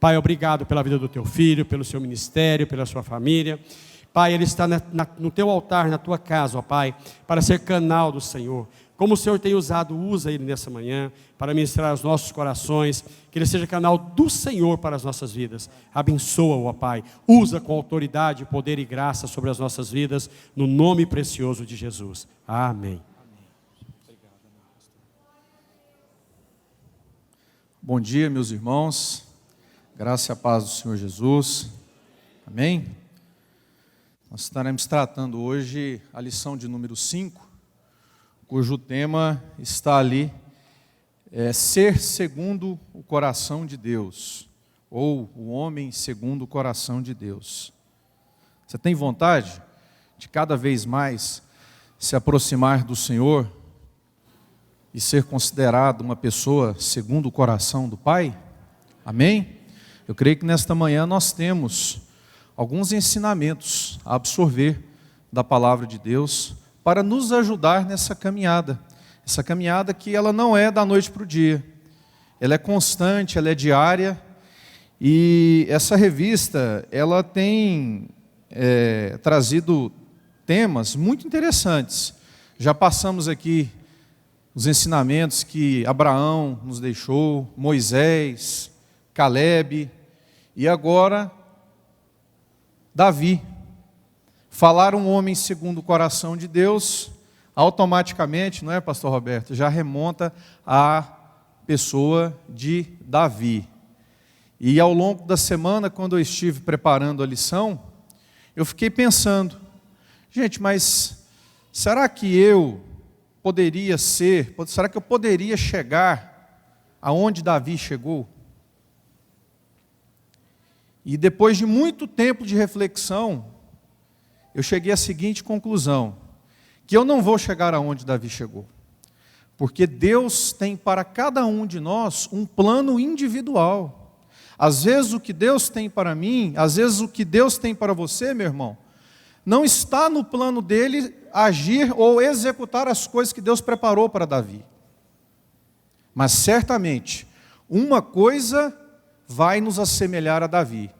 Pai, obrigado pela vida do teu filho, pelo seu ministério, pela sua família. Pai, ele está no teu altar, na tua casa, ó Pai, para ser canal do Senhor. Como o Senhor tem usado, usa ele nessa manhã, para ministrar aos nossos corações, que ele seja canal do Senhor para as nossas vidas. Abençoa-o, ó Pai, usa com autoridade, poder e graça sobre as nossas vidas, no nome precioso de Jesus. Amém. Bom dia, meus irmãos, graça e a paz do Senhor Jesus, amém? Nós estaremos tratando hoje a lição de número 5, cujo tema está ali, ser segundo o coração de Deus, ou o homem segundo o coração de Deus. Você tem vontade de cada vez mais se aproximar do Senhor e ser considerado uma pessoa segundo o coração do Pai? Amém? Eu creio que nesta manhã nós temos alguns ensinamentos a absorver da palavra de Deus para nos ajudar nessa caminhada. Essa caminhada que ela não é da noite para o dia. Ela é constante, ela é diária. E essa revista, ela tem trazido temas muito interessantes. Já passamos aqui os ensinamentos que Abraão nos deixou, Moisés, Caleb, e agora Davi. Falar um homem segundo o coração de Deus, automaticamente, não é, pastor Roberto, já remonta à pessoa de Davi. E ao longo da semana, quando eu estive preparando a lição, eu fiquei pensando, gente, mas será que eu poderia chegar aonde Davi chegou? E depois de muito tempo de reflexão, eu cheguei à seguinte conclusão, que eu não vou chegar aonde Davi chegou, porque Deus tem para cada um de nós um plano individual. Às vezes o que Deus tem para mim, às vezes o que Deus tem para você, meu irmão, não está no plano dele agir ou executar as coisas que Deus preparou para Davi. Mas certamente, uma coisa vai nos assemelhar a Davi,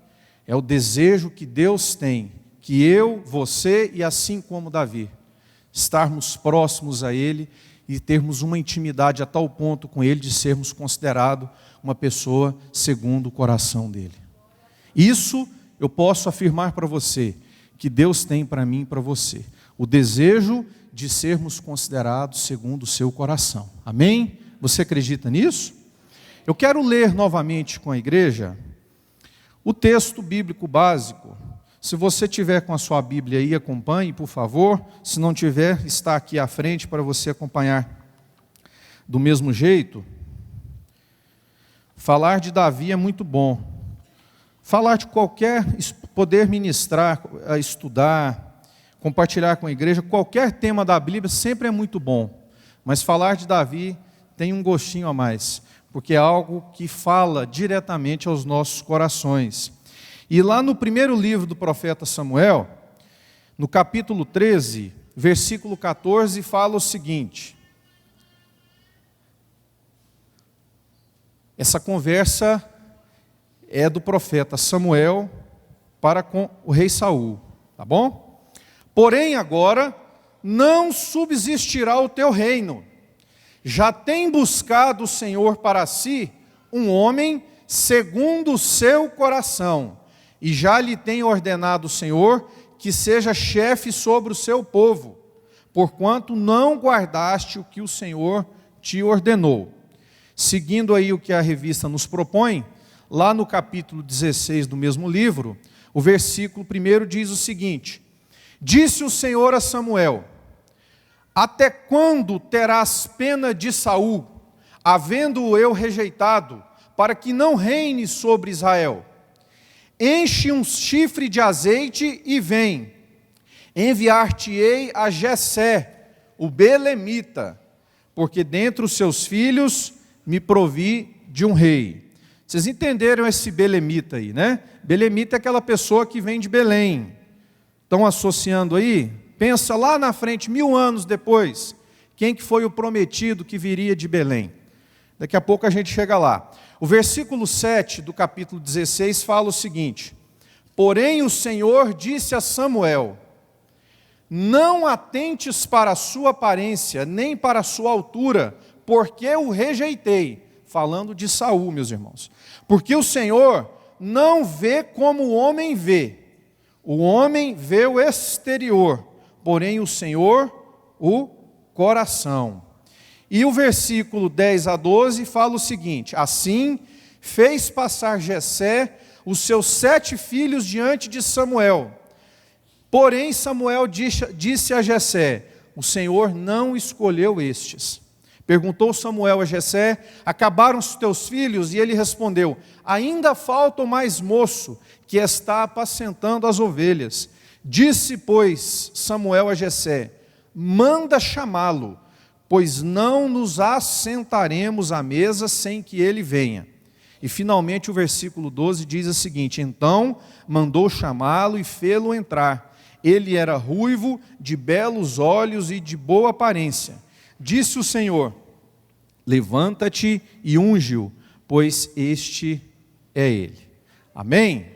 é o desejo que Deus tem, que eu, você e assim como Davi, estarmos próximos a Ele e termos uma intimidade a tal ponto com Ele de sermos considerados uma pessoa segundo o coração dEle. Isso eu posso afirmar para você, que Deus tem para mim e para você, o desejo de sermos considerados segundo o seu coração. Amém? Você acredita nisso? Eu quero ler novamente com a igreja o texto bíblico básico. Se você tiver com a sua Bíblia aí, acompanhe, por favor. Se não tiver, está aqui à frente para você acompanhar do mesmo jeito. Falar de Davi é muito bom. Falar de poder ministrar, estudar, compartilhar com a igreja, qualquer tema da Bíblia sempre é muito bom. Mas falar de Davi tem um gostinho a mais, porque é algo que fala diretamente aos nossos corações. E lá no primeiro livro do profeta Samuel, no capítulo 13, versículo 14, fala o seguinte. Essa conversa é do profeta Samuel para com o rei Saul, tá bom? Porém agora não subsistirá o teu reino. Já tem buscado o Senhor para si um homem segundo o seu coração, e já lhe tem ordenado o Senhor que seja chefe sobre o seu povo, porquanto não guardaste o que o Senhor te ordenou. Seguindo aí o que a revista nos propõe, lá no capítulo 16 do mesmo livro, o versículo 1 diz o seguinte: Disse o Senhor a Samuel: Até quando terás pena de Saul, havendo-o eu rejeitado, para que não reine sobre Israel? Enche um chifre de azeite e vem. Enviar-te-ei a Jessé, o belemita, porque dentre os seus filhos me provi de um rei. Vocês entenderam esse belemita aí, né? Belemita é aquela pessoa que vem de Belém. Estão associando aí? Pensa lá na frente, 1000 anos depois, quem que foi o prometido que viria de Belém? Daqui a pouco a gente chega lá. O versículo 7 do capítulo 16 fala o seguinte: porém o Senhor disse a Samuel: não atentes para a sua aparência, nem para a sua altura, porque o rejeitei. Falando de Saul, meus irmãos. Porque o Senhor não vê como o homem vê. O homem vê o exterior, porém o Senhor o coração. E o versículo 10 a 12 fala o seguinte: assim fez passar Jessé os seus 7 filhos diante de Samuel. Porém Samuel disse a Jessé: o Senhor não escolheu estes. Perguntou Samuel a Jessé: acabaram os teus filhos? E ele respondeu: ainda falta o mais moço, que está apacentando as ovelhas. Disse, pois, Samuel a Jessé: manda chamá-lo, pois não nos assentaremos à mesa sem que ele venha. E finalmente o versículo 12 diz o seguinte: então mandou chamá-lo e fê-lo entrar. Ele era ruivo, de belos olhos e de boa aparência. Disse o Senhor: levanta-te e unge-o, pois este é ele. Amém?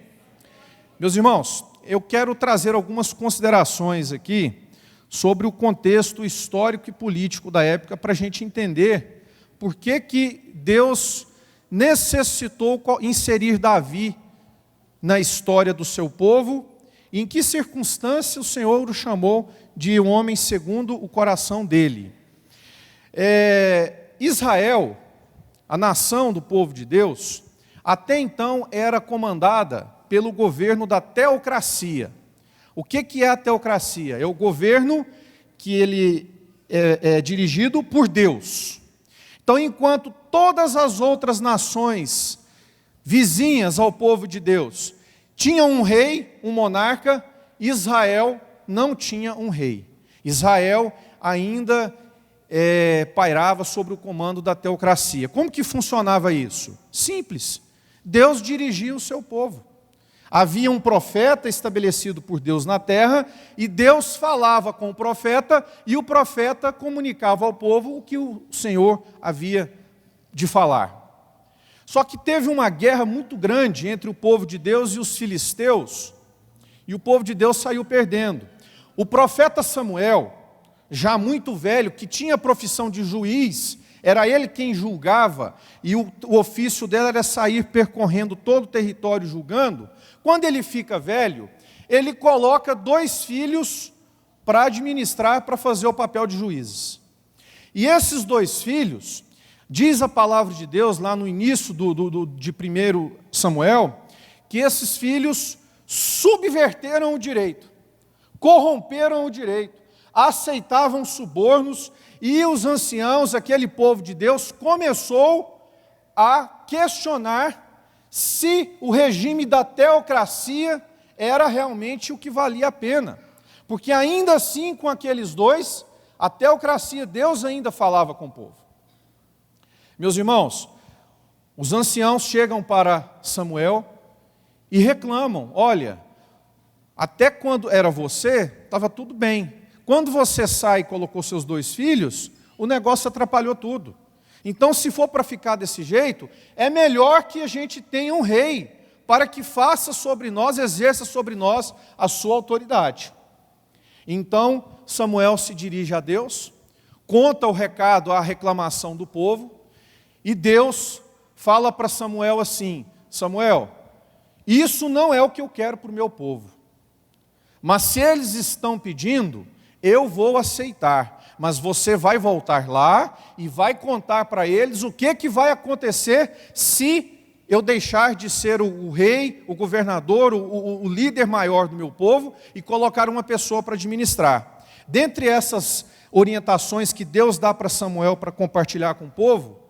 Meus irmãos, eu quero trazer algumas considerações aqui sobre o contexto histórico e político da época, para a gente entender por que Deus necessitou inserir Davi na história do seu povo, e em que circunstância o Senhor o chamou de um homem segundo o coração dele. Israel, a nação do povo de Deus, até então era comandada pelo governo da teocracia. O que é a teocracia? É o governo que ele é dirigido por Deus. Então, enquanto todas as outras nações vizinhas ao povo de Deus tinham um rei, um monarca, Israel não tinha um rei. Israel ainda pairava sobre o comando da teocracia. Como que funcionava isso? Simples. Deus dirigia o seu povo. Havia um profeta estabelecido por Deus na terra, e Deus falava com o profeta, e o profeta comunicava ao povo o que o Senhor havia de falar. Só que teve uma guerra muito grande entre o povo de Deus e os filisteus, e o povo de Deus saiu perdendo. O profeta Samuel, já muito velho, que tinha a profissão de juiz, era ele quem julgava, e o ofício dele era sair percorrendo todo o território julgando. Quando ele fica velho, ele coloca 2 filhos para administrar, para fazer o papel de juízes. E esses 2 filhos, diz a palavra de Deus lá no início de 1 Samuel, que esses filhos subverteram o direito, corromperam o direito, aceitavam subornos, e os anciãos, aquele povo de Deus, começou a questionar se o regime da teocracia era realmente o que valia a pena. Porque ainda assim, com aqueles 2, a teocracia, Deus ainda falava com o povo. Meus irmãos, os anciãos chegam para Samuel e reclamam: olha, até quando era você, estava tudo bem. Quando você sai e colocou seus 2 filhos, o negócio atrapalhou tudo. Então, se for para ficar desse jeito, é melhor que a gente tenha um rei, para que faça sobre nós, exerça sobre nós a sua autoridade. Então, Samuel se dirige a Deus, conta o recado, a reclamação do povo, e Deus fala para Samuel assim: Samuel, isso não é o que eu quero para o meu povo, mas se eles estão pedindo, eu vou aceitar. Mas você vai voltar lá e vai contar para eles o que vai acontecer se eu deixar de ser o rei, o governador, o líder maior do meu povo, e colocar uma pessoa para administrar. Dentre essas orientações que Deus dá para Samuel para compartilhar com o povo,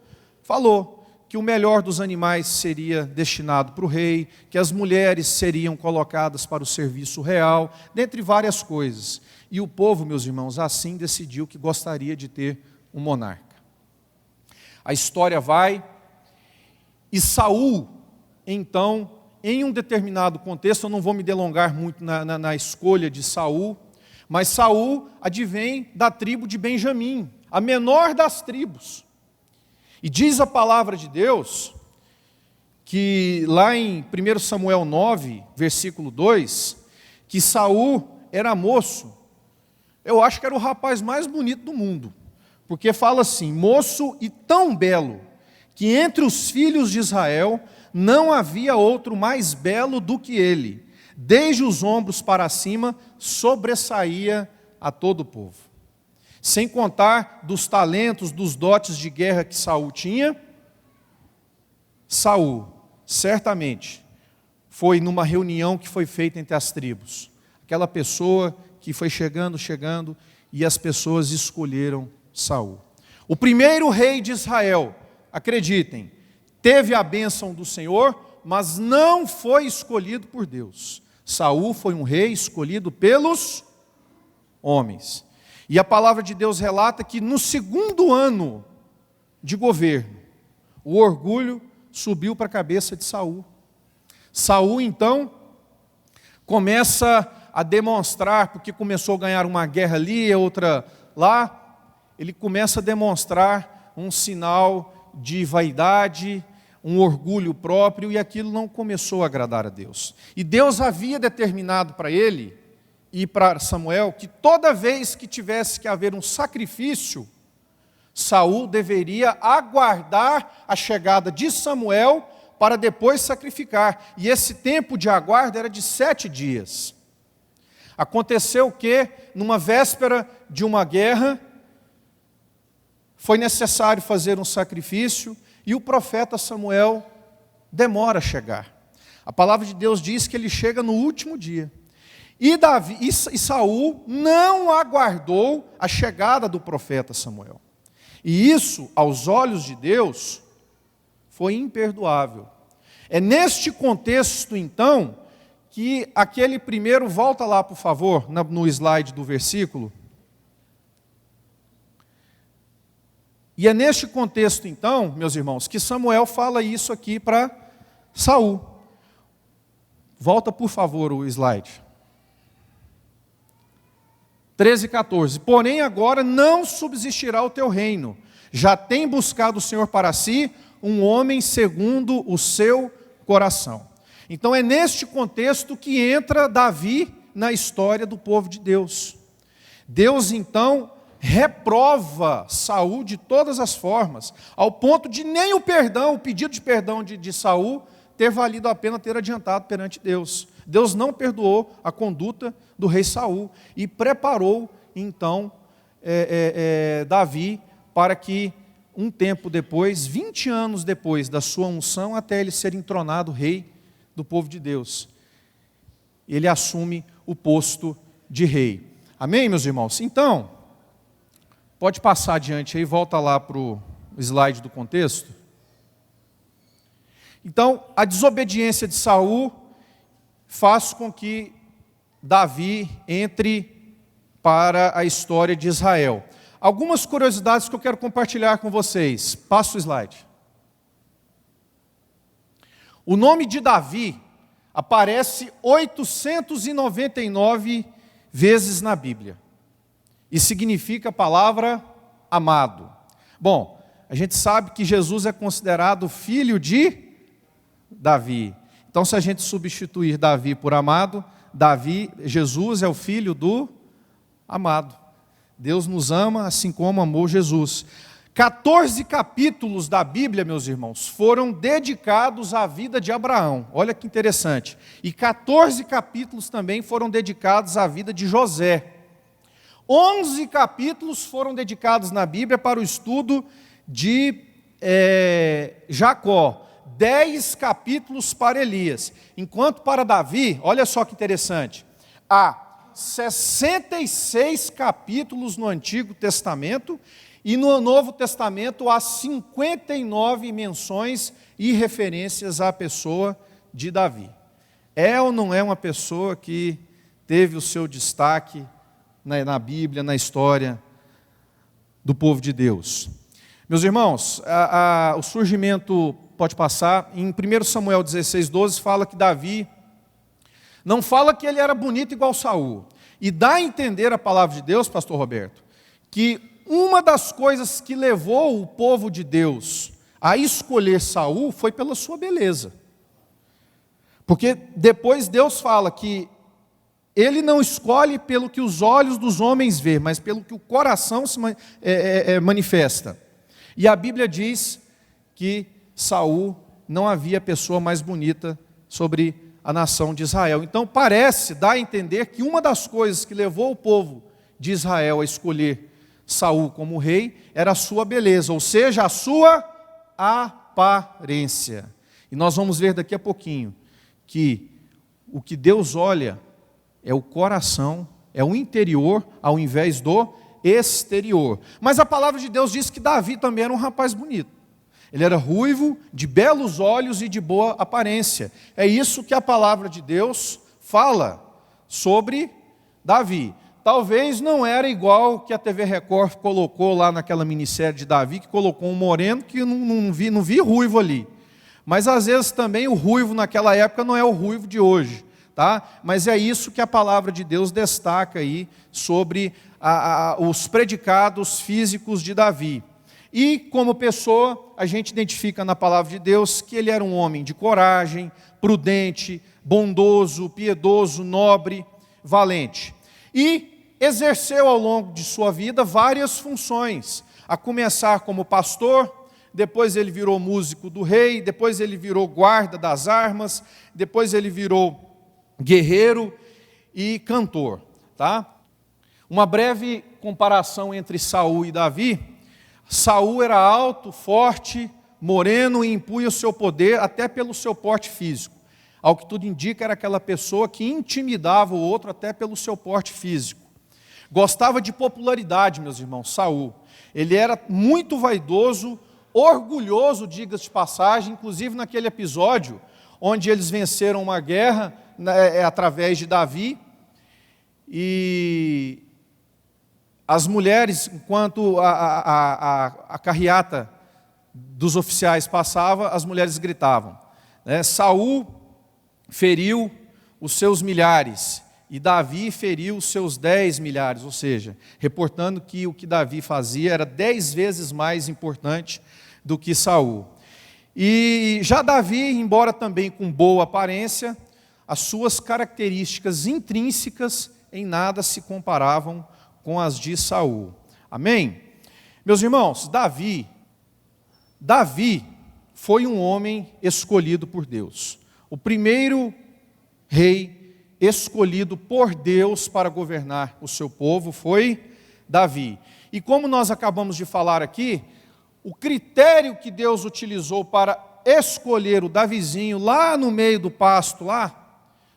falou que o melhor dos animais seria destinado para o rei, que as mulheres seriam colocadas para o serviço real, dentre várias coisas. E o povo, meus irmãos, assim decidiu que gostaria de ter um monarca. A história vai, e Saul, então, em um determinado contexto, eu não vou me delongar muito na escolha de Saul, mas Saul advém da tribo de Benjamim, a menor das tribos. E diz a palavra de Deus que lá em 1 Samuel 9, versículo 2, que Saul era moço. Eu acho que era o rapaz mais bonito do mundo, porque fala assim: moço e tão belo, que entre os filhos de Israel não havia outro mais belo do que ele. Desde os ombros para cima, sobressaía a todo o povo. Sem contar dos talentos, dos dotes de guerra que Saul tinha, Saul, certamente, foi numa reunião que foi feita entre as tribos. Aquela pessoa que foi chegando, e as pessoas escolheram Saul. O primeiro rei de Israel, acreditem, teve a bênção do Senhor, mas não foi escolhido por Deus. Saul foi um rei escolhido pelos homens. E a palavra de Deus relata que no segundo ano de governo, o orgulho subiu para a cabeça de Saul. Saul, então, começa a demonstrar, porque começou a ganhar uma guerra ali, outra lá, ele começa a demonstrar um sinal de vaidade, um orgulho próprio, e aquilo não começou a agradar a Deus. E Deus havia determinado para ele e para Samuel que toda vez que tivesse que haver um sacrifício, Saul deveria aguardar a chegada de Samuel para depois sacrificar. E esse tempo de aguardo era de 7 dias. Aconteceu que, numa véspera de uma guerra, foi necessário fazer um sacrifício, e o profeta Samuel demora a chegar. A palavra de Deus diz que ele chega no último dia. E Saul não aguardou a chegada do profeta Samuel. E isso, aos olhos de Deus, foi imperdoável. É neste contexto, então, que aquele primeiro, volta lá, por favor, no slide do versículo. E é neste contexto, então, meus irmãos, que Samuel fala isso aqui para Saul. Volta, por favor, o slide. 13 e 14. Porém, agora não subsistirá o teu reino. Já tem buscado o Senhor para si um homem segundo o seu coração. Então, é neste contexto que entra Davi na história do povo de Deus. Deus, então, reprova Saul de todas as formas, ao ponto de nem o pedido de perdão de Saul, ter valido a pena ter adiantado perante Deus. Deus não perdoou a conduta do rei Saul e preparou, então, Davi para que, um tempo depois, 20 anos depois da sua unção, até ele ser entronado rei do povo de Deus, ele assume o posto de rei. Amém, meus irmãos? Então, pode passar adiante aí, volta lá para o slide do contexto. Então, a desobediência de Saul faz com que Davi entre para a história de Israel. Algumas curiosidades que eu quero compartilhar com vocês. Passa o slide. O nome de Davi aparece 899 vezes na Bíblia. E significa a palavra amado. Bom, a gente sabe que Jesus é considerado filho de Davi. Então, se a gente substituir Davi por amado, Jesus é o filho do amado. Deus nos ama assim como amou Jesus. 14 capítulos da Bíblia, meus irmãos, foram dedicados à vida de Abraão. Olha que interessante. E 14 capítulos também foram dedicados à vida de José. 11 capítulos foram dedicados na Bíblia para o estudo de Jacó. 10 capítulos para Elias. Enquanto para Davi, olha só que interessante, há 66 capítulos no Antigo Testamento e no Novo Testamento há 59 menções e referências à pessoa de Davi. É ou não é uma pessoa que teve o seu destaque na Bíblia, na história do povo de Deus? Meus irmãos, o surgimento, pode passar, em 1 Samuel 16:12 fala que Davi, não fala que ele era bonito igual Saul, e dá a entender a palavra de Deus, pastor Roberto, que uma das coisas que levou o povo de Deus a escolher Saul foi pela sua beleza. Porque depois Deus fala que Ele não escolhe pelo que os olhos dos homens vê, mas pelo que o coração se manifesta. E a Bíblia diz que Saul não havia pessoa mais bonita sobre a nação de Israel. Então parece, dá a entender que uma das coisas que levou o povo de Israel a escolher Saul como rei era a sua beleza, ou seja, a sua aparência. E nós vamos ver daqui a pouquinho que o que Deus olha é o coração, é o interior ao invés do exterior. Mas a palavra de Deus diz que Davi também era um rapaz bonito. Ele era ruivo, de belos olhos e de boa aparência. É isso que a palavra de Deus fala sobre Davi. Talvez não era igual que a TV Record colocou lá naquela minissérie de Davi, que colocou um moreno que não vi ruivo ali. Mas às vezes também o ruivo naquela época não é o ruivo de hoje. Tá? Mas é isso que a palavra de Deus destaca aí sobre os predicados físicos de Davi. E como pessoa, a gente identifica na palavra de Deus que ele era um homem de coragem, prudente, bondoso, piedoso, nobre, valente. E exerceu ao longo de sua vida várias funções, a começar como pastor, depois ele virou músico do rei, depois ele virou guarda das armas, depois ele virou guerreiro e cantor, tá? Uma breve comparação entre Saul e Davi. Saul era alto, forte, moreno e impunha o seu poder até pelo seu porte físico. Ao que tudo indica, era aquela pessoa que intimidava o outro até pelo seu porte físico. Gostava de popularidade, meus irmãos, Saul. Ele era muito vaidoso, orgulhoso, diga-se de passagem, inclusive naquele episódio onde eles venceram uma guerra através de Davi, e as mulheres, enquanto a carreata dos oficiais passava, as mulheres gritavam. Saul feriu os seus milhares, e Davi feriu os seus 10 milhares, ou seja, reportando que o que Davi fazia era 10 vezes mais importante do que Saul. E já Davi, embora também com boa aparência, as suas características intrínsecas em nada se comparavam com as de Saul. Amém? Meus irmãos, Davi foi um homem escolhido por Deus. O primeiro rei escolhido por Deus para governar o seu povo foi Davi. E como nós acabamos de falar aqui, o critério que Deus utilizou para escolher o Davizinho lá no meio do pasto lá,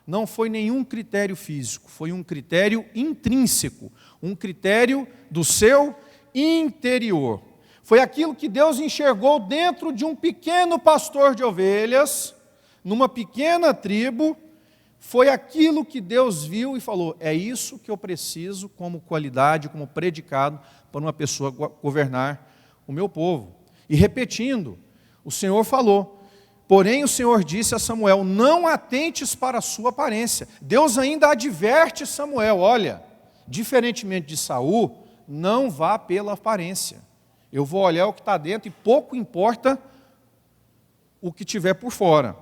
não foi nenhum critério físico, foi um critério intrínseco, um critério do seu interior. Foi aquilo que Deus enxergou dentro de um pequeno pastor de ovelhas, numa pequena tribo, foi aquilo que Deus viu e falou, é isso que eu preciso como qualidade, como predicado, para uma pessoa governar o meu povo. E repetindo, o Senhor falou, porém o Senhor disse a Samuel, não atentes para a sua aparência. Deus ainda adverte Samuel, olha, diferentemente de Saul, não vá pela aparência. Eu vou olhar o que está dentro e pouco importa o que tiver por fora.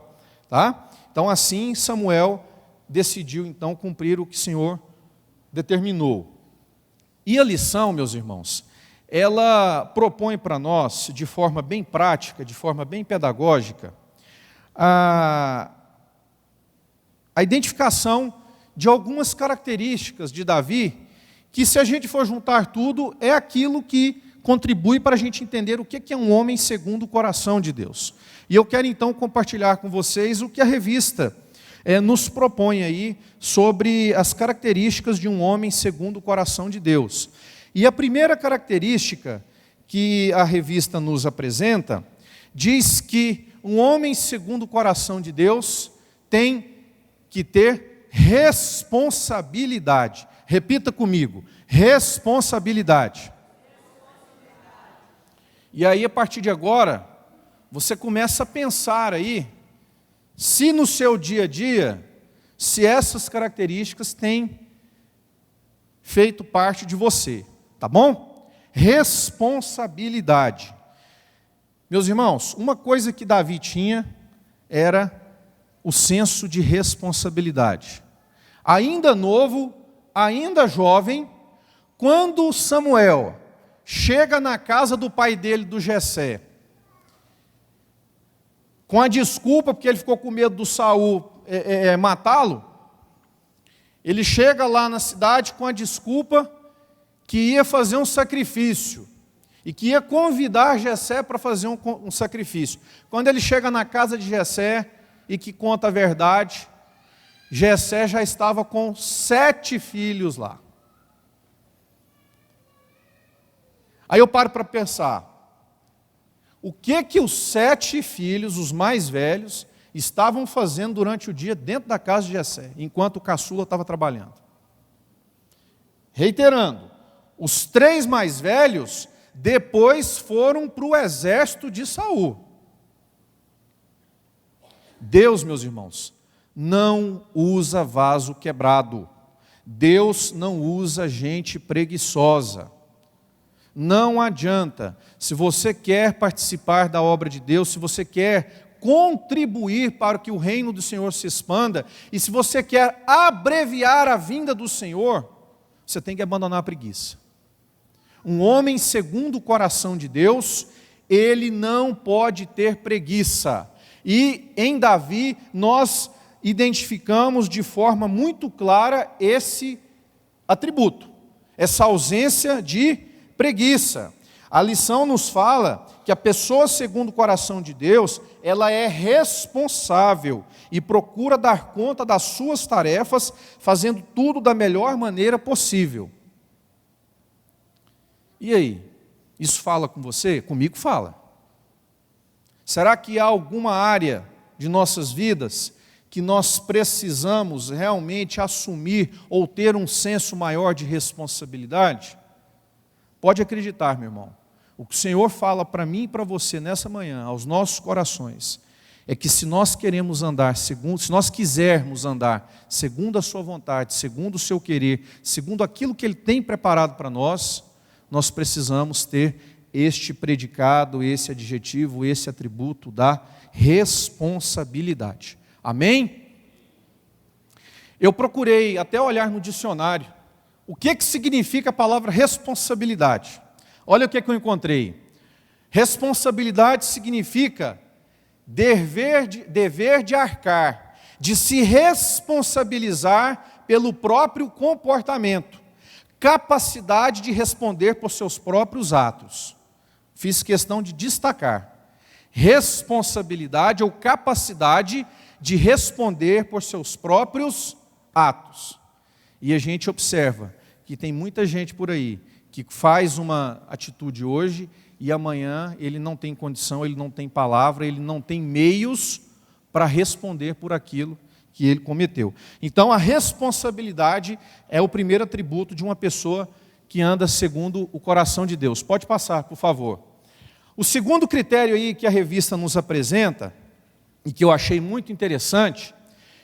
Tá? Então assim Samuel decidiu então cumprir o que o Senhor determinou. E a lição, meus irmãos, ela propõe para nós, de forma bem prática, de forma bem pedagógica, a identificação de algumas características de Davi, que se a gente for juntar tudo, é aquilo que contribui para a gente entender o que é um homem segundo o coração de Deus. E eu quero então compartilhar com vocês o que a revista nos propõe aí sobre as características de um homem segundo o coração de Deus. E a primeira característica que a revista nos apresenta, diz que um homem segundo o coração de Deus tem que ter responsabilidade. Repita comigo, responsabilidade. E aí, a partir de agora, você começa a pensar aí, se no seu dia a dia, se essas características têm feito parte de você, tá bom? Responsabilidade. Meus irmãos, uma coisa que Davi tinha era o senso de responsabilidade. Ainda novo, ainda jovem, quando Samuel chega na casa do pai dele, do Jessé, com a desculpa, porque ele ficou com medo do Saul matá-lo, ele chega lá na cidade com a desculpa que ia fazer um sacrifício, e que ia convidar Jessé para fazer um sacrifício. Quando ele chega na casa de Jessé, e que conta a verdade, Jessé já estava com 7 filhos lá. Aí eu paro para pensar, o que os 7 filhos, os mais velhos, estavam fazendo durante o dia dentro da casa de Jessé, enquanto o caçula estava trabalhando? Reiterando, os 3 mais velhos depois foram para o exército de Saul. Deus, meus irmãos, não usa vaso quebrado. Deus não usa gente preguiçosa. Não adianta. Se você quer participar da obra de Deus, se você quer contribuir para que o reino do Senhor se expanda, e se você quer abreviar a vinda do Senhor, você tem que abandonar a preguiça. Um homem segundo o coração de Deus, ele não pode ter preguiça. E em Davi nós identificamos de forma muito clara esse atributo, essa ausência de preguiça. A lição nos fala que a pessoa segundo o coração de Deus, ela é responsável e procura dar conta das suas tarefas, fazendo tudo da melhor maneira possível. E aí? Isso fala com você? Comigo fala. Será que há alguma área de nossas vidas que nós precisamos realmente assumir ou ter um senso maior de responsabilidade? Pode acreditar, meu irmão. O que o Senhor fala para mim e para você nessa manhã, aos nossos corações, é que se nós queremos andar se nós quisermos andar segundo a sua vontade, segundo o seu querer, segundo aquilo que Ele tem preparado para nós, nós precisamos ter este predicado, esse adjetivo, esse atributo da responsabilidade. Amém? Eu procurei até olhar no dicionário o que significa a palavra responsabilidade. Olha o que eu encontrei. Responsabilidade significa dever de arcar, de se responsabilizar pelo próprio comportamento, capacidade de responder por seus próprios atos. Fiz questão de destacar. Responsabilidade ou capacidade de responder por seus próprios atos. E a gente observa que tem muita gente por aí que faz uma atitude hoje e amanhã ele não tem condição, ele não tem palavra, ele não tem meios para responder por aquilo que ele cometeu. Então a responsabilidade é o primeiro atributo de uma pessoa que anda segundo o coração de Deus. Pode passar, por favor. O segundo critério aí que a revista nos apresenta, e que eu achei muito interessante,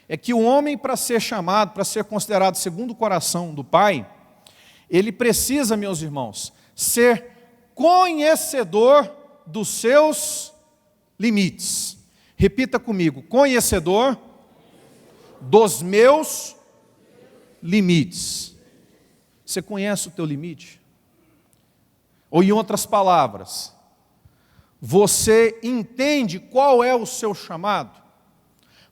é que o homem, para ser chamado, para ser considerado segundo o coração do Pai, ele precisa, meus irmãos, ser conhecedor dos seus limites. Repita comigo: conhecedor dos meus limites. Você conhece o teu limite? Ou, em outras palavras, você entende qual é o seu chamado?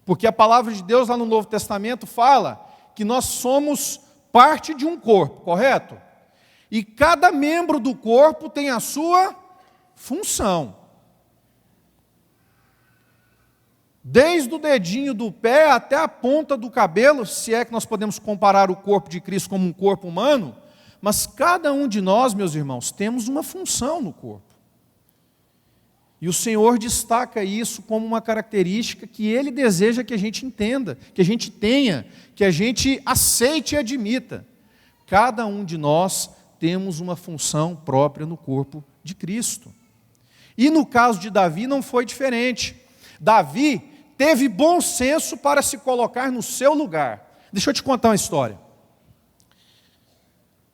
Porque a palavra de Deus lá no Novo Testamento fala que nós somos parte de um corpo, correto? E cada membro do corpo tem a sua função. Desde o dedinho do pé até a ponta do cabelo, se é que nós podemos comparar o corpo de Cristo como um corpo humano, mas cada um de nós, meus irmãos, temos uma função no corpo. E o Senhor destaca isso como uma característica que Ele deseja que a gente entenda, que a gente tenha, que a gente aceite e admita. Cada um de nós temos uma função própria no corpo de Cristo. E no caso de Davi não foi diferente. Davi teve bom senso para se colocar no seu lugar. Deixa eu te contar uma história.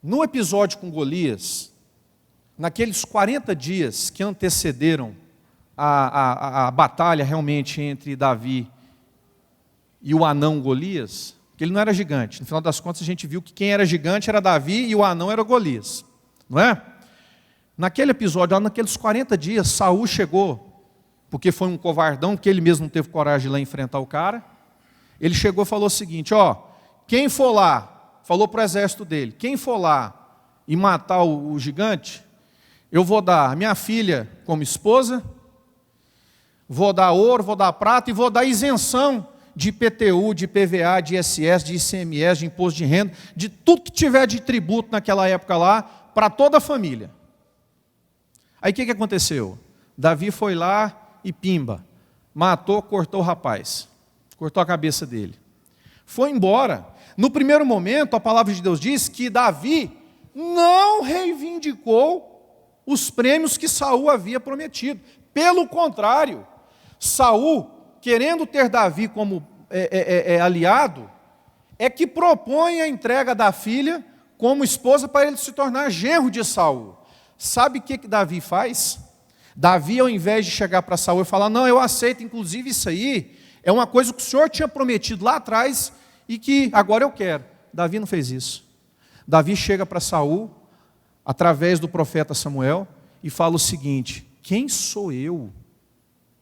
No episódio com Golias, naqueles 40 dias que antecederam a batalha realmente entre Davi e o anão Golias, porque ele não era gigante. No final das contas, a gente viu que quem era gigante era Davi e o anão era Golias. Não é? Naquele episódio, naqueles 40 dias, Saul chegou, porque foi um covardão, que ele mesmo não teve coragem de ir lá enfrentar o cara. Ele chegou e falou o seguinte, quem for lá, falou para o exército dele, quem for lá e matar o gigante, eu vou dar minha filha como esposa, vou dar ouro, vou dar prata e vou dar isenção de IPTU, de PVA, de ISS, de ICMS, de imposto de renda, de tudo que tiver de tributo naquela época lá, para toda a família. Aí o que aconteceu? Davi foi lá e pimba, matou, cortou o rapaz, cortou a cabeça dele. Foi embora. No primeiro momento, a palavra de Deus diz que Davi não reivindicou os prêmios que Saul havia prometido. Pelo contrário, Saul, querendo ter Davi como aliado, é que propõe a entrega da filha como esposa para ele se tornar genro de Saul. Sabe o que Davi faz? Davi, ao invés de chegar para Saul e falar, não, eu aceito, inclusive isso aí é uma coisa que o Senhor tinha prometido lá atrás e que agora eu quero. Davi não fez isso. Davi chega para Saul, através do profeta Samuel, e fala o seguinte, quem sou eu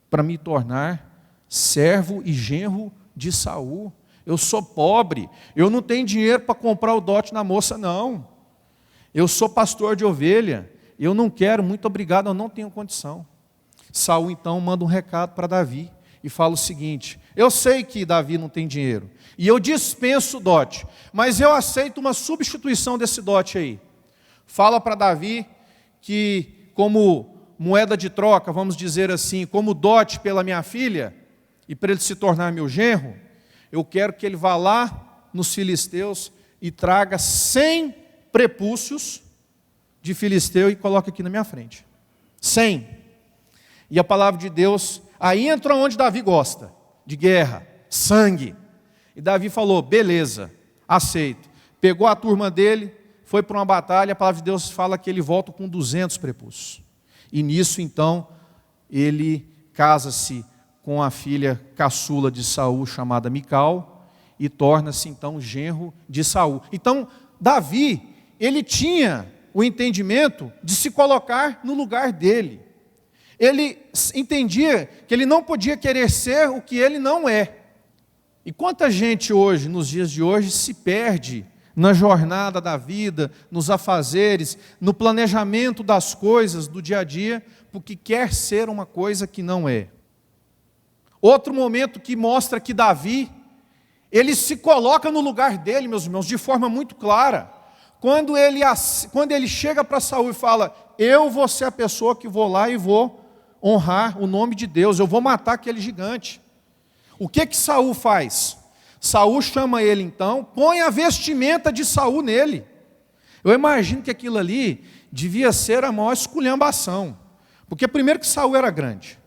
para me tornar servo e genro de Saul? Eu sou pobre, eu não tenho dinheiro para comprar o dote na moça, não. Eu sou pastor de ovelha, eu não quero, muito obrigado, eu não tenho condição. Saul então manda um recado para Davi e fala o seguinte, eu sei que Davi não tem dinheiro, e eu dispenso o dote, mas eu aceito uma substituição desse dote aí. Fala para Davi que como moeda de troca, vamos dizer assim, como dote pela minha filha, e para ele se tornar meu genro, eu quero que ele vá lá nos filisteus e traga 100 prepúcios de filisteu e coloque aqui na minha frente. 100. E a palavra de Deus, aí entra onde Davi gosta, de guerra, sangue. E Davi falou, beleza, aceito. Pegou a turma dele, foi para uma batalha, a palavra de Deus fala que ele volta com 200 prepúcios. E nisso, então, ele casa-se com a filha caçula de Saul, chamada Mical, e torna-se, então, genro de Saul. Então, Davi, ele tinha o entendimento de se colocar no lugar dele. Ele entendia que ele não podia querer ser o que ele não é. E quanta gente hoje, nos dias de hoje, se perde na jornada da vida, nos afazeres, no planejamento das coisas do dia a dia, porque quer ser uma coisa que não é. Outro momento que mostra que Davi, ele se coloca no lugar dele, meus irmãos, de forma muito clara. Quando ele chega para Saul e fala, eu vou ser a pessoa que vou lá e vou honrar o nome de Deus, eu vou matar aquele gigante. O que Saul faz? Saul chama ele então, põe a vestimenta de Saul nele. Eu imagino que aquilo ali devia ser a maior esculhambação. Porque primeiro que Saul era grande,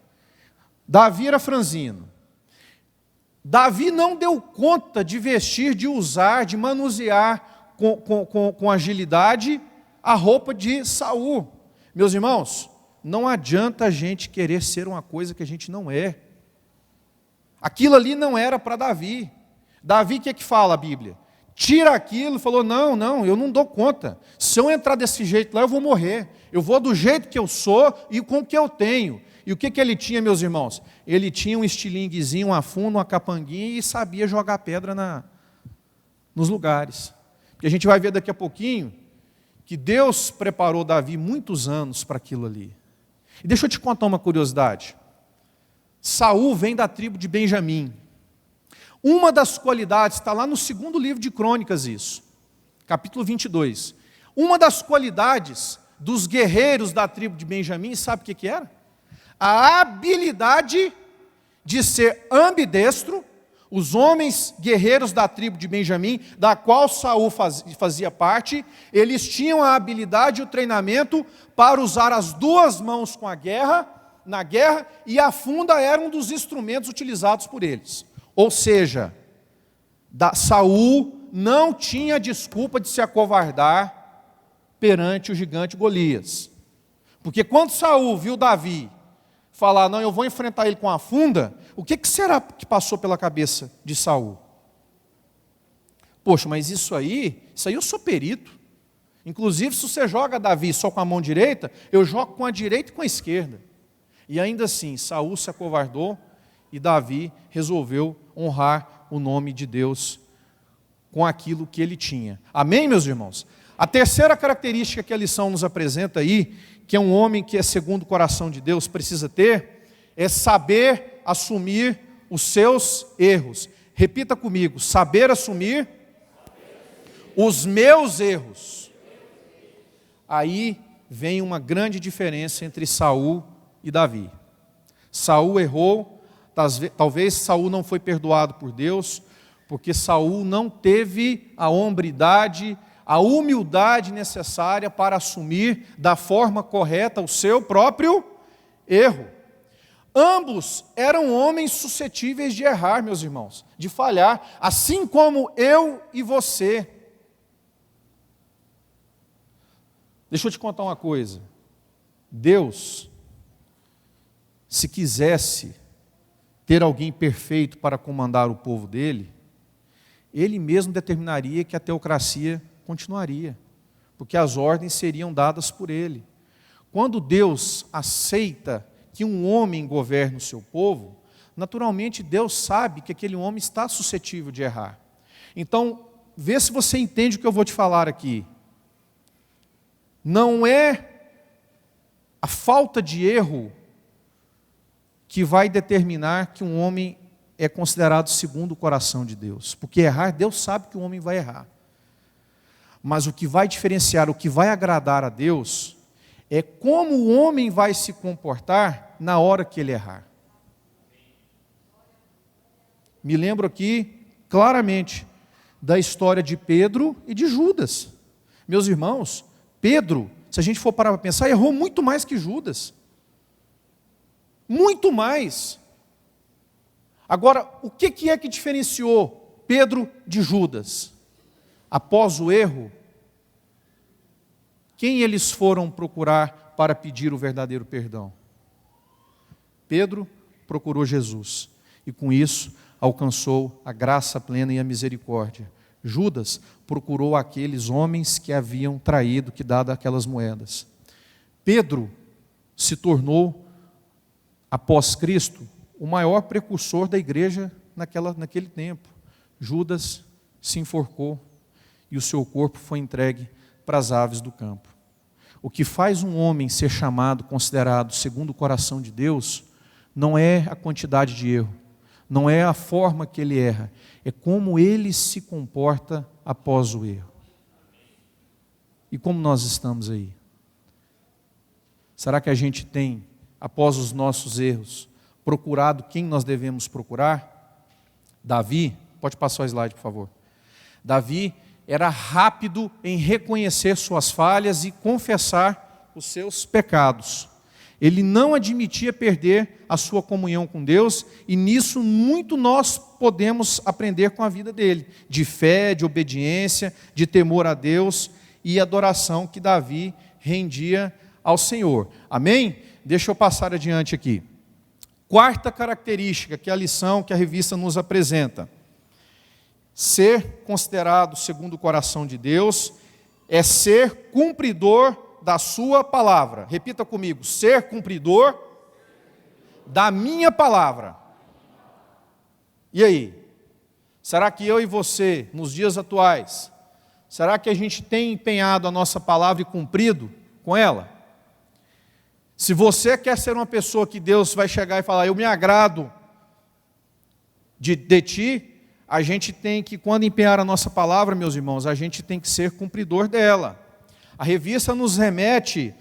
Davi era franzino. Davi não deu conta de vestir, de usar, de manusear com agilidade a roupa de Saul. Meus irmãos, não adianta a gente querer ser uma coisa que a gente não é. Aquilo ali não era para Davi. Davi, o que fala a Bíblia? Tira aquilo e falou, não, eu não dou conta. Se eu entrar desse jeito lá, eu vou morrer. Eu vou do jeito que eu sou e com o que eu tenho. E o que ele tinha, meus irmãos? Ele tinha um estilinguezinho, uma funda, uma capanguinha e sabia jogar pedra nos lugares. Porque a gente vai ver daqui a pouquinho que Deus preparou Davi muitos anos para aquilo ali. E deixa eu te contar uma curiosidade. Saul vem da tribo de Benjamim. Uma das qualidades, está lá no 2º livro de Crônicas isso, capítulo 22. Uma das qualidades dos guerreiros da tribo de Benjamim, sabe o que era? A habilidade de ser ambidestro. Os homens guerreiros da tribo de Benjamim, da qual Saul fazia parte, eles tinham a habilidade e o treinamento para usar as duas mãos na guerra, e a funda era um dos instrumentos utilizados por eles. Ou seja, Saul não tinha desculpa de se acovardar perante o gigante Golias. Porque quando Saul viu Davi falar, não, eu vou enfrentar ele com a funda, o que será que passou pela cabeça de Saul? Poxa, mas isso aí eu sou perito. Inclusive, se você joga Davi só com a mão direita, eu jogo com a direita e com a esquerda. E ainda assim, Saul se acovardou e Davi resolveu honrar o nome de Deus com aquilo que ele tinha. Amém, meus irmãos? A terceira característica que a lição nos apresenta aí, que é um homem que é segundo o coração de Deus precisa ter, é saber assumir os seus erros. Repita comigo, saber assumir os meus erros. Aí vem uma grande diferença entre Saul e Davi. Saul errou, talvez Saul não foi perdoado por Deus, porque Saul não teve a hombridade, a humildade necessária para assumir da forma correta o seu próprio erro. Ambos eram homens suscetíveis de errar, meus irmãos, de falhar, assim como eu e você. Deixa eu te contar uma coisa. Deus, se quisesse ter alguém perfeito para comandar o povo dele, ele mesmo determinaria que a teocracia continuaria, porque as ordens seriam dadas por ele. Quando Deus aceita que um homem governe o seu povo, naturalmente Deus sabe que aquele homem está suscetível de errar. Então, vê se você entende o que eu vou te falar aqui. Não é a falta de erro que vai determinar que um homem é considerado segundo o coração de Deus. Porque errar, Deus sabe que o homem vai errar. Mas o que vai diferenciar, o que vai agradar a Deus, é como o homem vai se comportar na hora que ele errar. Me lembro aqui, claramente, da história de Pedro e de Judas. Meus irmãos, Pedro, se a gente for parar para pensar, errou muito mais que Judas. Muito mais. Agora, o que é que diferenciou Pedro de Judas? Após o erro, quem eles foram procurar para pedir o verdadeiro perdão? Pedro procurou Jesus e com isso alcançou a graça plena e a misericórdia. Judas procurou aqueles homens que haviam traído, que dado aquelas moedas. Pedro se tornou, após Cristo, o maior precursor da igreja naquele tempo. Judas se enforcou e o seu corpo foi entregue para as aves do campo. O que faz um homem ser chamado, considerado segundo o coração de Deus, não é a quantidade de erro, não é a forma que ele erra, é como ele se comporta após o erro. E como nós estamos aí? Será que a gente tem, após os nossos erros, procurado quem nós devemos procurar? Davi, pode passar o slide, por favor. Davi era rápido em reconhecer suas falhas e confessar os seus pecados. Ele não admitia perder a sua comunhão com Deus, e nisso muito nós podemos aprender com a vida dele, de fé, de obediência, de temor a Deus e adoração que Davi rendia ao Senhor. Amém? Deixa eu passar adiante aqui. Quarta característica, que é a lição que a revista nos apresenta. Ser considerado segundo o coração de Deus é ser cumpridor da sua palavra. Repita comigo, ser cumpridor da minha palavra. E aí? Será que eu e você, nos dias atuais, será que a gente tem empenhado a nossa palavra e cumprido com ela? Se você quer ser uma pessoa que Deus vai chegar e falar, eu me agrado de ti, a gente tem que, quando empenhar a nossa palavra, meus irmãos, a gente tem que ser cumpridor dela. A revista nos remete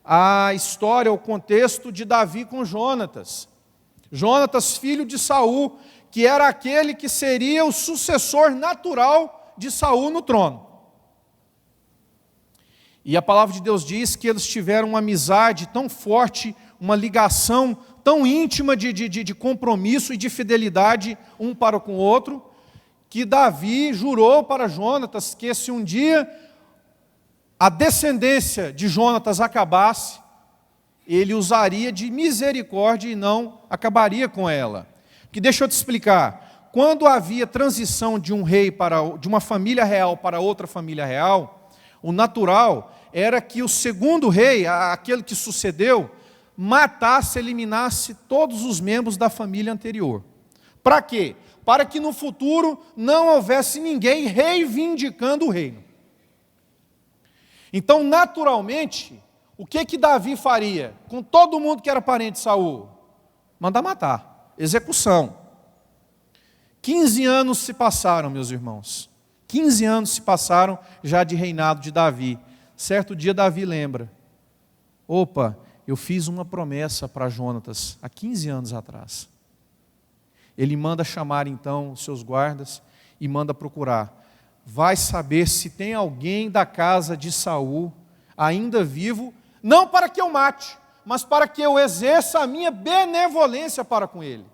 à história, ao contexto de Davi com Jonatas. Jonatas, filho de Saul, que era aquele que seria o sucessor natural de Saul no trono. E a palavra de Deus diz que eles tiveram uma amizade tão forte, uma ligação tão íntima de compromisso e de fidelidade um para com o outro, que Davi jurou para Jonatas que se um dia a descendência de Jonatas acabasse, ele usaria de misericórdia e não acabaria com ela. Que deixa eu te explicar. Quando havia transição de um rei de uma família real para outra família real, o natural era que o segundo rei, aquele que sucedeu, matasse, eliminasse todos os membros da família anterior. Para quê? Para que no futuro não houvesse ninguém reivindicando o reino. Então, naturalmente, o que Davi faria com todo mundo que era parente de Saul? Mandar matar, execução. 15 anos se passaram, meus irmãos. 15 anos se passaram já de reinado de Davi. Certo dia Davi lembra: opa, eu fiz uma promessa para Jonatas há 15 anos atrás. Ele manda chamar então os seus guardas e manda procurar. Vai saber se tem alguém da casa de Saul ainda vivo, não para que eu mate, mas para que eu exerça a minha benevolência para com ele.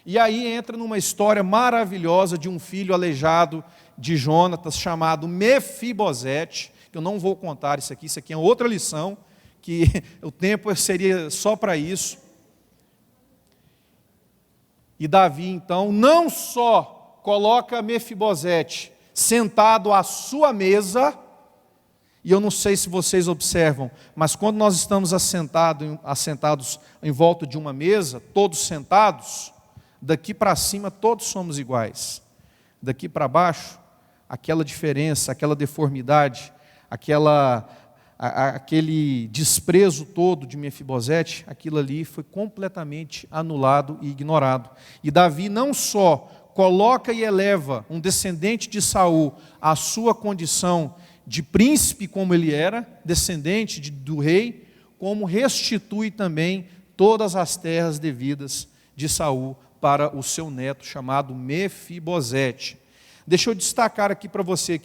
E aí entra numa história maravilhosa de um filho aleijado de Jonatas, chamado Mefibosete, que eu não vou contar isso aqui é outra lição, que o tempo seria só para isso. E Davi, então, não só coloca Mefibosete sentado à sua mesa, e eu não sei se vocês observam, mas quando nós estamos assentados em volta de uma mesa, todos sentados, daqui para cima todos somos iguais. Daqui para baixo, aquela diferença, aquela deformidade, aquele desprezo todo de Mefibosete, aquilo ali foi completamente anulado e ignorado. E Davi não só coloca e eleva um descendente de Saul à sua condição de príncipe, como ele era, descendente do rei, como restitui também todas as terras devidas de Saul para o seu neto, chamado Mefibosete. Deixa eu destacar aqui para você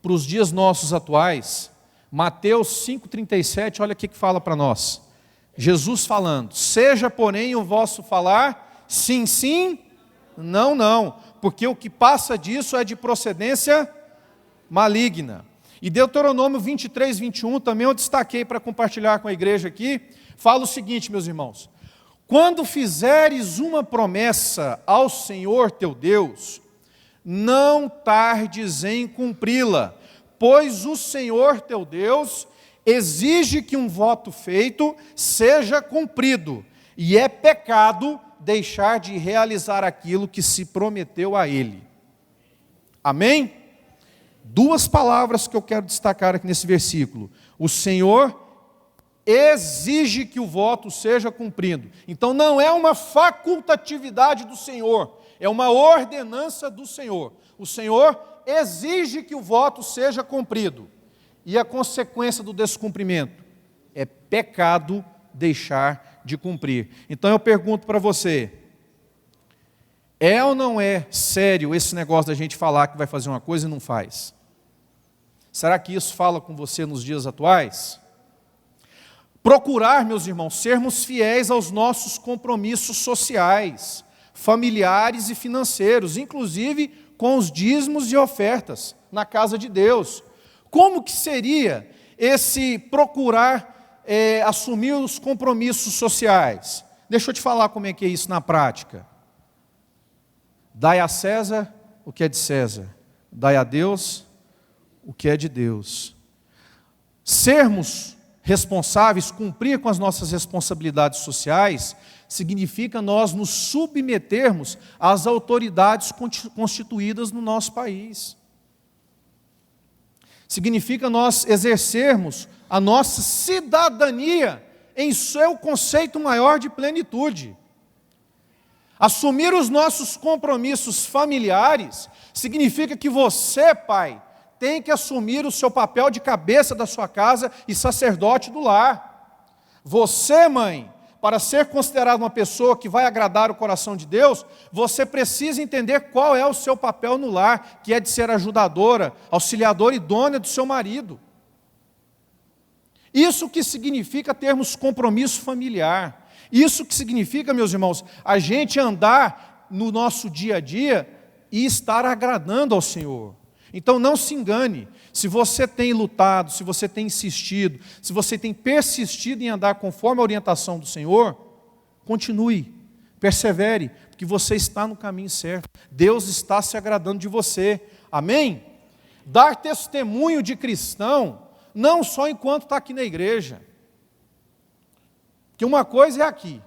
para os dias nossos atuais, Mateus 5,37, olha o que fala para nós. Jesus falando: seja, porém, o vosso falar sim, sim, não, não, porque o que passa disso é de procedência maligna. E Deuteronômio 23, 21, também eu destaquei para compartilhar com a igreja aqui, fala o seguinte, meus irmãos: quando fizeres uma promessa ao Senhor teu Deus, não tardes em cumpri-la, pois o Senhor teu Deus exige que um voto feito seja cumprido, e é pecado deixar de realizar aquilo que se prometeu a ele. Amém? Duas palavras que eu quero destacar aqui nesse versículo. O Senhor exige que o voto seja cumprido. Então não é uma facultatividade do Senhor, é uma ordenança do Senhor. O Senhor exige que o voto seja cumprido. E a consequência do descumprimento é pecado deixar de cumprir. Então eu pergunto para você: é ou não é sério esse negócio da gente falar que vai fazer uma coisa e não faz? Será que isso fala com você nos dias atuais? Procurar, meus irmãos, sermos fiéis aos nossos compromissos sociais, familiares e financeiros, inclusive com os dízimos e ofertas na casa de Deus. Como que seria esse procurar assumir os compromissos sociais? Deixa eu te falar como é que é isso na prática. Dai a César o que é de César, dai a Deus o que é de Deus. Sermos responsáveis, cumprir com as nossas responsabilidades sociais, significa nós nos submetermos às autoridades constituídas no nosso país. Significa nós exercermos a nossa cidadania em seu conceito maior de plenitude. Assumir os nossos compromissos familiares significa que você, pai, tem que assumir o seu papel de cabeça da sua casa e sacerdote do lar. Você, mãe, para ser considerado uma pessoa que vai agradar o coração de Deus, você precisa entender qual é o seu papel no lar, que é de ser ajudadora, auxiliadora idônea do seu marido. Isso que significa termos compromisso familiar. Isso que significa, meus irmãos, a gente andar no nosso dia a dia e estar agradando ao Senhor. Então não se engane, se você tem lutado, se você tem insistido, se você tem persistido em andar conforme a orientação do Senhor, continue, persevere, porque você está no caminho certo. Deus está se agradando de você. Amém? Dar testemunho de cristão, não só enquanto está aqui na igreja. Porque uma coisa é aqui,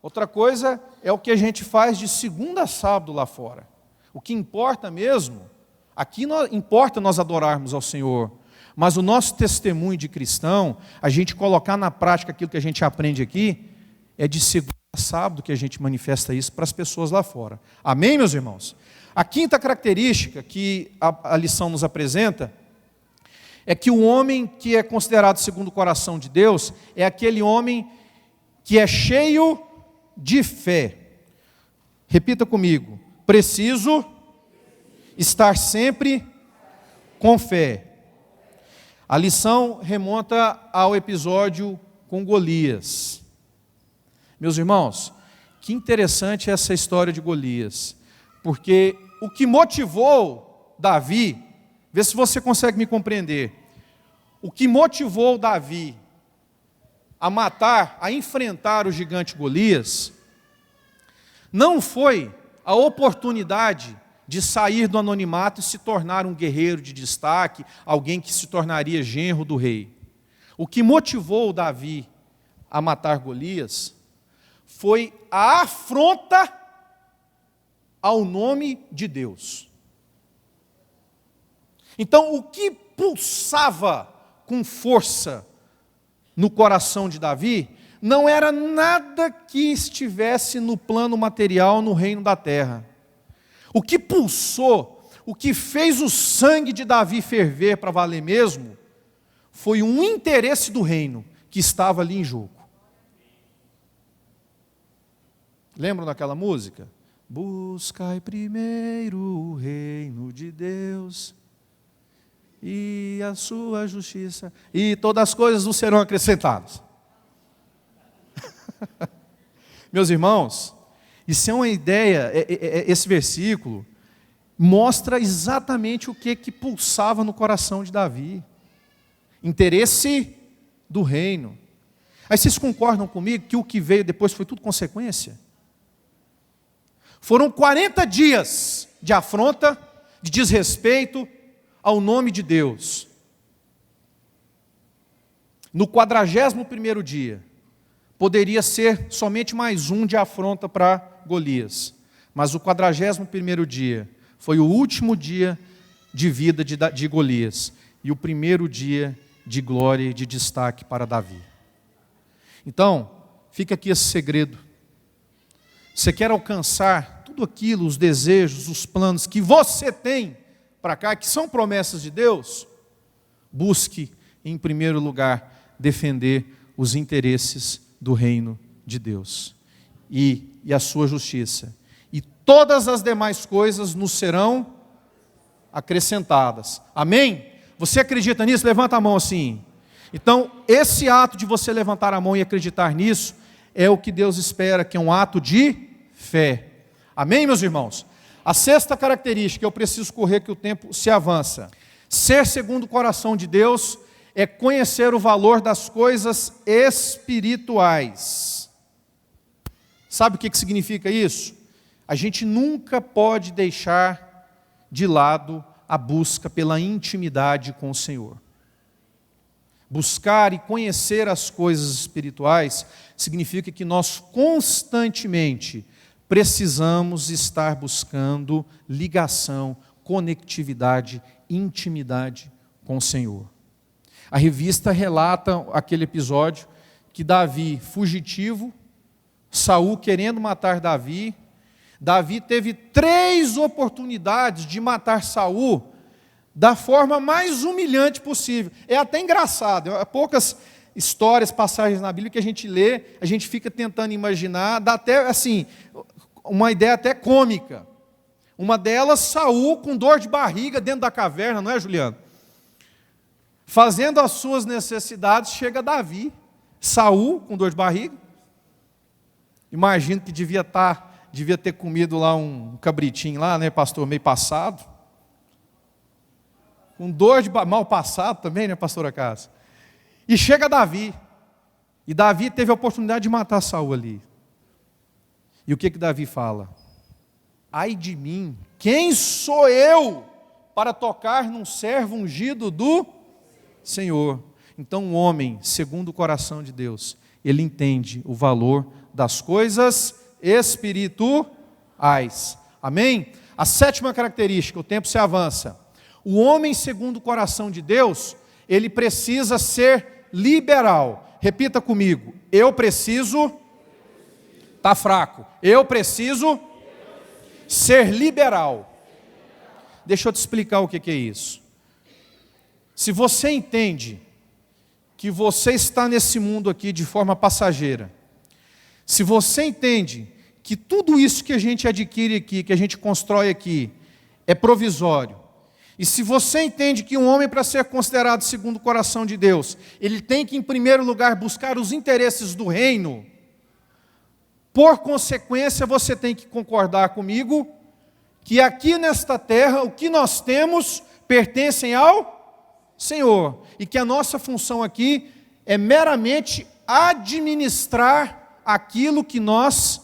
outra coisa é o que a gente faz de segunda a sábado lá fora. O que importa mesmo, aqui importa nós adorarmos ao Senhor, mas o nosso testemunho de cristão, a gente colocar na prática aquilo que a gente aprende aqui, é de segunda a sábado que a gente manifesta isso para as pessoas lá fora. Amém, meus irmãos? A quinta característica que a lição nos apresenta é que o homem que é considerado segundo o coração de Deus é aquele homem que é cheio de fé. Repita comigo: preciso estar sempre com fé. A lição remonta ao episódio com Golias. Meus irmãos, que interessante essa história de Golias, porque o que motivou Davi, vê se você consegue me compreender, o que motivou Davi a matar, a enfrentar o gigante Golias, não foi a oportunidade de sair do anonimato e se tornar um guerreiro de destaque, alguém que se tornaria genro do rei. O que motivou Davi a matar Golias foi a afronta ao nome de Deus. Então, o que pulsava com força no coração de Davi não era nada que estivesse no plano material, no reino da terra. O que pulsou, o que fez o sangue de Davi ferver para valer mesmo, foi um interesse do reino que estava ali em jogo. Lembram daquela música? Buscai primeiro o reino de Deus e a sua justiça, e todas as coisas vos serão acrescentadas. Meus irmãos, isso é uma ideia, esse versículo mostra exatamente o que pulsava no coração de Davi. Interesse do reino. Aí vocês concordam comigo que o que veio depois foi tudo consequência? Foram 40 dias de afronta, de desrespeito ao nome de Deus. No 41º dia, poderia ser somente mais um de afronta para Golias. Mas o 41º dia foi o último dia de vida de Golias. E o primeiro dia de glória e de destaque para Davi. Então, fica aqui esse segredo. Você quer alcançar tudo aquilo, os desejos, os planos que você tem para cá, que são promessas de Deus? Busque, em primeiro lugar, defender os interesses do reino de Deus e a sua justiça. E todas as demais coisas nos serão acrescentadas. Amém? Você acredita nisso? Levanta a mão assim. Então, esse ato de você levantar a mão e acreditar nisso é o que Deus espera, que é um ato de fé. Amém, meus irmãos? A sexta característica, eu preciso correr que o tempo se avança. Ser segundo o coração de Deus é conhecer o valor das coisas espirituais. Sabe o que significa isso? A gente nunca pode deixar de lado a busca pela intimidade com o Senhor. Buscar e conhecer as coisas espirituais significa que nós constantemente precisamos estar buscando ligação, conectividade, intimidade com o Senhor. A revista relata aquele episódio que Davi, fugitivo, Saul querendo matar Davi, Davi teve 3 oportunidades de matar Saul da forma mais humilhante possível. É até engraçado, há poucas histórias, passagens na Bíblia que a gente lê, a gente fica tentando imaginar, dá até assim, uma ideia até cômica. Uma delas, Saul com dor de barriga dentro da caverna, não é, Juliano? Fazendo as suas necessidades, chega Davi, Saul com dor de barriga. Imagino que devia ter comido lá um cabritinho lá, né, pastor, meio passado. com dor de mal passado também, né, pastora Cássia? E chega Davi. E Davi teve a oportunidade de matar Saul ali. E o que Davi fala? Ai de mim, quem sou eu para tocar num servo ungido do Senhor? Então um homem, segundo o coração de Deus, ele entende o valor das coisas espirituais. Amém? A sétima característica, o tempo se avança. O homem segundo o coração de Deus, ele precisa ser liberal. Repita comigo, eu preciso, está fraco, eu preciso ser liberal. Deixa eu te explicar o que é isso. Se você entende que você está nesse mundo aqui de forma passageira, se você entende que tudo isso que a gente adquire aqui, que a gente constrói aqui, é provisório, e se você entende que um homem, para ser considerado segundo o coração de Deus, ele tem que, em primeiro lugar, buscar os interesses do reino, por consequência, você tem que concordar comigo que aqui nesta terra, o que nós temos pertencem ao Senhor, e que a nossa função aqui é meramente administrar aquilo que nós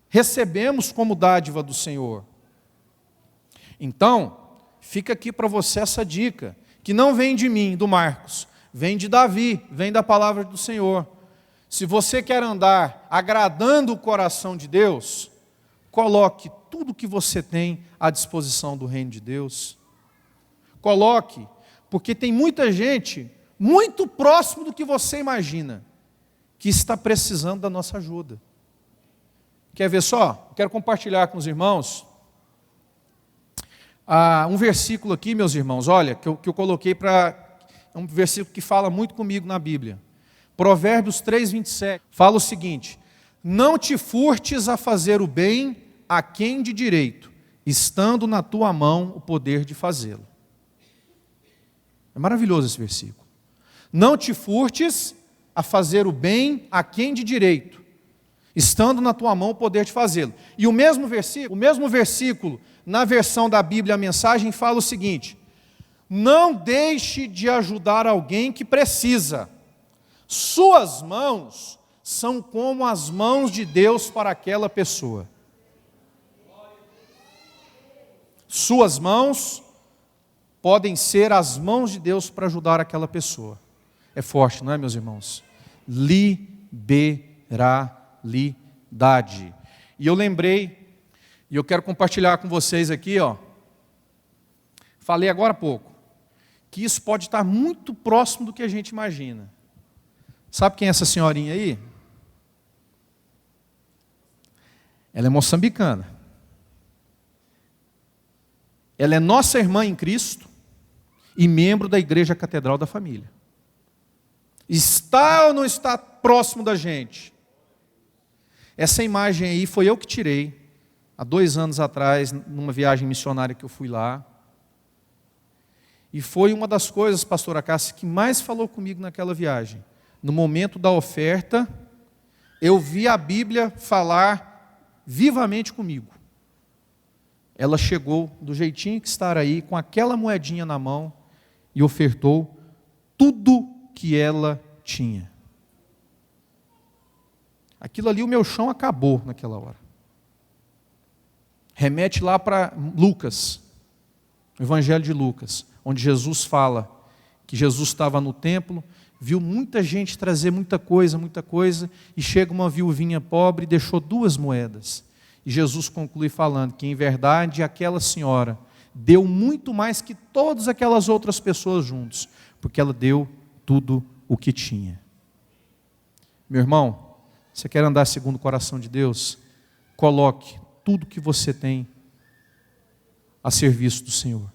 recebemos como dádiva do Senhor. Então, fica aqui para você essa dica, que não vem de mim, do Marcos, vem de Davi, vem da palavra do Senhor. Se você quer andar agradando o coração de Deus, coloque tudo que você tem à disposição do reino de Deus. Coloque, porque tem muita gente muito próximo do que você imagina, que está precisando da nossa ajuda. Quer ver só? Quero compartilhar com os irmãos um versículo aqui, meus irmãos, olha, que eu coloquei é um versículo que fala muito comigo na Bíblia. Provérbios 3:27, fala o seguinte: não te furtes a fazer o bem a quem de direito, estando na tua mão o poder de fazê-lo. É maravilhoso esse versículo. Não te furtes a fazer o bem a quem de direito, estando na tua mão o poder de fazê-lo. E o mesmo versículo, na versão da Bíblia, a Mensagem, fala o seguinte: não deixe de ajudar alguém que precisa. Suas mãos são como as mãos de Deus para aquela pessoa. Suas mãos podem ser as mãos de Deus para ajudar aquela pessoa. É forte, não é, meus irmãos? Liberalidade. E eu lembrei, e eu quero compartilhar com vocês aqui, falei agora há pouco, que isso pode estar muito próximo do que a gente imagina. Sabe quem é essa senhorinha aí? Ela é moçambicana. Ela é nossa irmã em Cristo e membro da Igreja Catedral da Família. Está ou não está próximo da gente? Essa imagem aí foi eu que tirei, há 2 anos atrás, numa viagem missionária que eu fui lá. E foi uma das coisas, pastora Cássia, que mais falou comigo naquela viagem. No momento da oferta, eu vi a Bíblia falar vivamente comigo. Ela chegou do jeitinho que está aí, com aquela moedinha na mão, e ofertou tudo que ela tinha. Aquilo ali, o meu chão acabou naquela hora. Remete lá para Lucas, o Evangelho de Lucas, onde Jesus fala que Jesus estava no templo, viu muita gente trazer muita coisa, e chega uma viuvinha pobre e deixou 2 moedas. E Jesus conclui falando que, em verdade, aquela senhora deu muito mais que todas aquelas outras pessoas juntos, porque ela deu tudo o que tinha. Meu irmão, você quer andar segundo o coração de Deus? Coloque tudo que você tem a serviço do Senhor.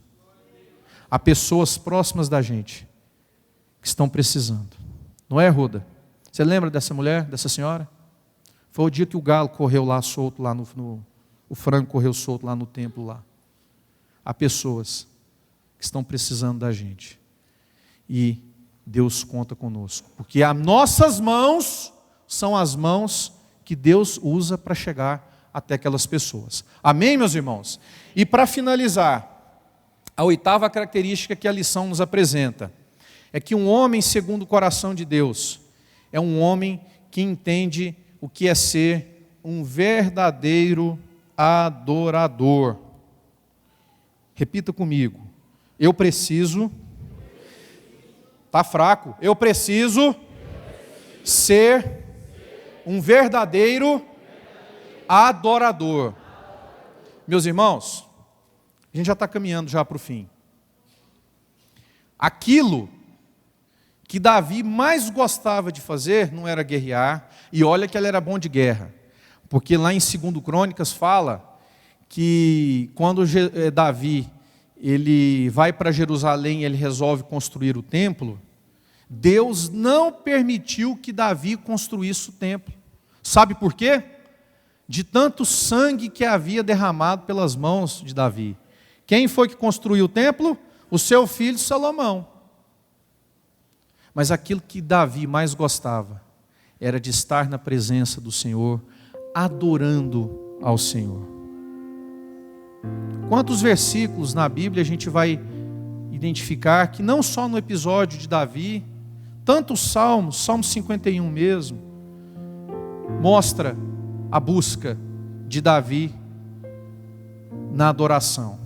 Há pessoas próximas da gente que estão precisando. Não é, Ruda? Você lembra dessa mulher, dessa senhora? Foi o dia que o galo correu lá solto, lá o frango correu solto lá no templo lá. Há pessoas que estão precisando da gente. E Deus conta conosco. Porque as nossas mãos são as mãos que Deus usa para chegar até aquelas pessoas. Amém, meus irmãos? E para finalizar, A oitava característica que a lição nos apresenta é que um homem segundo o coração de Deus é um homem que entende o que é ser um verdadeiro adorador. Repita comigo. Eu preciso, está fraco, eu preciso ser um verdadeiro adorador. Meus irmãos, a gente já está caminhando já para o fim. Aquilo que Davi mais gostava de fazer não era guerrear, e olha que ele era bom de guerra, porque lá em 2 Crônicas fala que quando Davi ele vai para Jerusalém e ele resolve construir o templo, Deus não permitiu que Davi construísse o templo. Sabe por quê? De tanto sangue que havia derramado pelas mãos de Davi. Quem foi que construiu o templo? O seu filho Salomão. Mas aquilo que Davi mais gostava era de estar na presença do Senhor, adorando ao Senhor. Quantos versículos na Bíblia a gente vai identificar que não só no episódio de Davi, tanto o Salmo 51 mesmo, mostra a busca de Davi na adoração.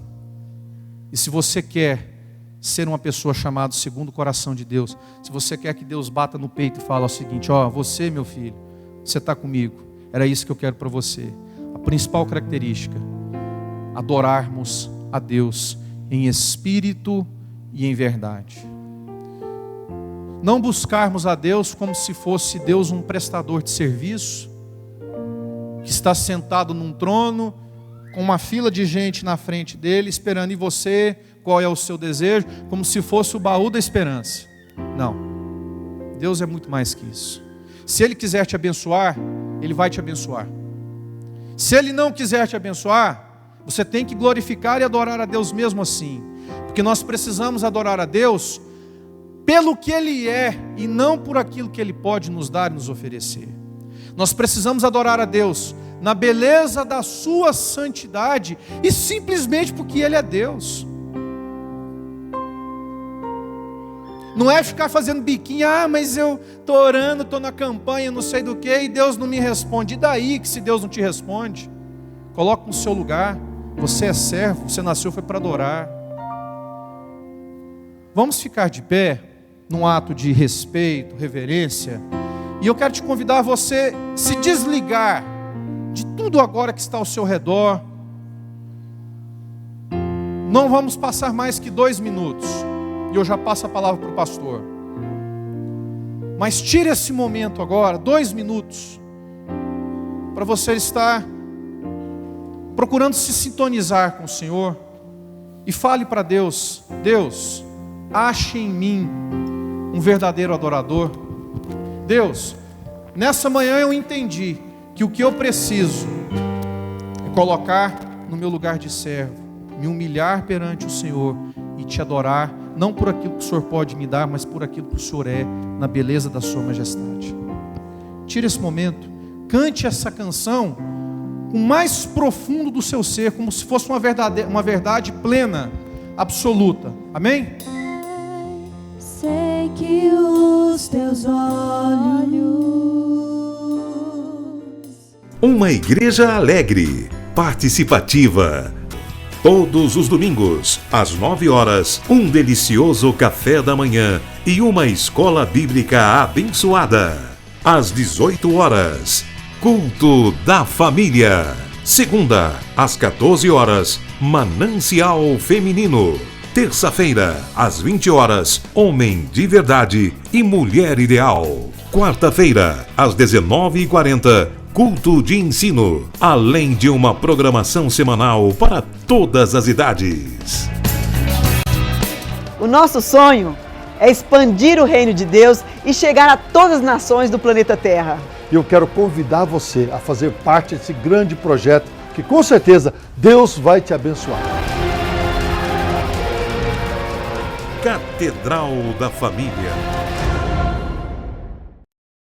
E se você quer ser uma pessoa chamada segundo o coração de Deus, se você quer que Deus bata no peito e fale o seguinte, você meu filho, você está comigo, era isso que eu quero para você. A principal característica, adorarmos a Deus em espírito e em verdade. Não buscarmos a Deus como se fosse Deus um prestador de serviço, que está sentado num trono, com uma fila de gente na frente dele, esperando. E você, qual é o seu desejo? Como se fosse o baú da esperança. Não. Deus é muito mais que isso. Se Ele quiser te abençoar, Ele vai te abençoar. Se Ele não quiser te abençoar, você tem que glorificar e adorar a Deus mesmo assim. Porque nós precisamos adorar a Deus pelo que Ele é e não por aquilo que Ele pode nos dar e nos oferecer. Nós precisamos adorar a Deus na beleza da sua santidade e simplesmente porque Ele é Deus. Não é ficar fazendo biquinho, mas eu estou orando, estou na campanha, não sei do que, e Deus não me responde. E daí que se Deus não te responde? Coloca no seu lugar, você é servo, você nasceu foi para adorar. Vamos ficar de pé, num ato de respeito, reverência, e eu quero te convidar a você se desligar de tudo agora que está ao seu redor. Não vamos passar mais que 2 minutos, e eu já passo a palavra para o pastor. Mas tire esse momento agora, 2 minutos, para você estar procurando se sintonizar com o Senhor, e fale para Deus: Deus, ache em mim um verdadeiro adorador. Deus, nessa manhã eu entendi que o que eu preciso é colocar no meu lugar de servo, me humilhar perante o Senhor e te adorar, não por aquilo que o Senhor pode me dar, mas por aquilo que o Senhor é, na beleza da sua majestade. Tire esse momento, cante essa canção com o mais profundo do seu ser, como se fosse uma verdade plena, absoluta. Amém? Sei que os teus olhos. Uma igreja alegre, participativa. Todos os domingos, às 9 horas, um delicioso café da manhã e uma escola bíblica abençoada. Às 18 horas, culto da família. Segunda, às 14 horas, manancial feminino. Terça-feira, às 20 horas, homem de verdade e mulher ideal. Quarta-feira, às 19h40, culto de ensino, além de uma programação semanal para todas as idades. O nosso sonho é expandir o reino de Deus e chegar a todas as nações do planeta Terra. E eu quero convidar você a fazer parte desse grande projeto que com certeza Deus vai te abençoar. Catedral da Família.